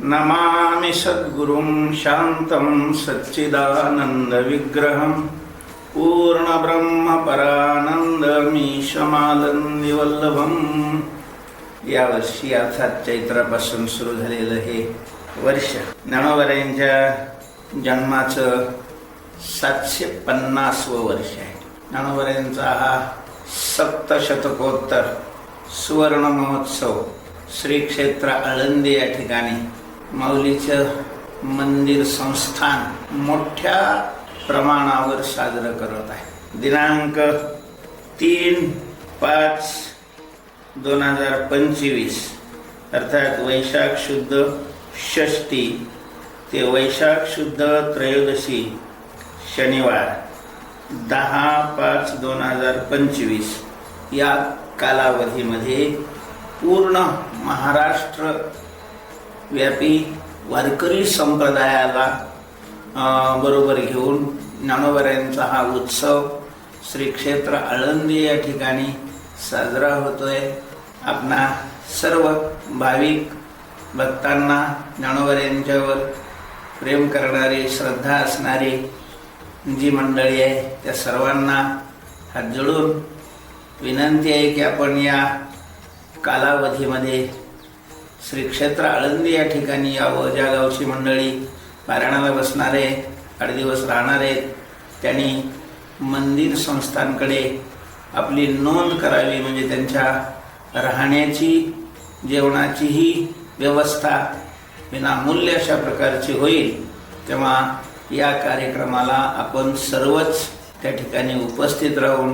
नमामि सद्गुरुं शान्तं सच्चिदानन्दविग्रहं पूर्णब्रह्मपरानन्दमीशमानन्दिवल्लभम्। यावर्षी अर्थात चैत्रापासून सुरू झालेलं हे वर्ष ज्ञानोबा जन्माचं 750वं वर्ष आहे। ज्ञानोबा हा सप्तशतकोत्तर सुवर्ण महोत्सव श्री क्षेत्र आळंदी या ठिकाणी माऊलीचं मंदिर संस्थान मोठ्या प्रमाणावर साजरं करत आहे। दिनांक 3/5/2025 अर्थात वैशाख शुद्ध षष्ठी ते वैशाख शुद्ध त्रयोदशी शनिवार 10/5/2025 या कालावधीमध्ये पूर्ण महाराष्ट्र व्यापी वारकरी संप्रदायाला बरोबर घेऊन ज्ञानोबा हा उत्सव श्री क्षेत्र आळंदी या ठिकाणी साजरा होतोय। आपणा सर्व भाविक भक्तांना ज्ञानोबा प्रेम करणारी श्रद्धा असणारी जी मंडळी आहे त्या सर्वांना हात जोडून विनंती आहे की आपण या कालावधीमध्ये श्री क्षेत्र आळंदी या ठिकाणी यावं। ज्या गावची मंडळी पारायणाला बसणारे 8 दिवस राहणारे त्यांनी मंदिर संस्थांकडे आपली नोंद करावी, म्हणजे त्यांच्या राहण्याची जेवणाचीही व्यवस्था विनामूल्य अशा प्रकारची होईल। तेव्हा या कार्यक्रमाला आपण सर्वच त्या ठिकाणी उपस्थित राहून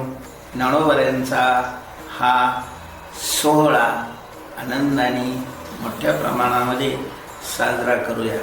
ज्ञानोबा हा सोहळा आनंदाने मोठ्या प्रमाणामध्ये साजरा करूया।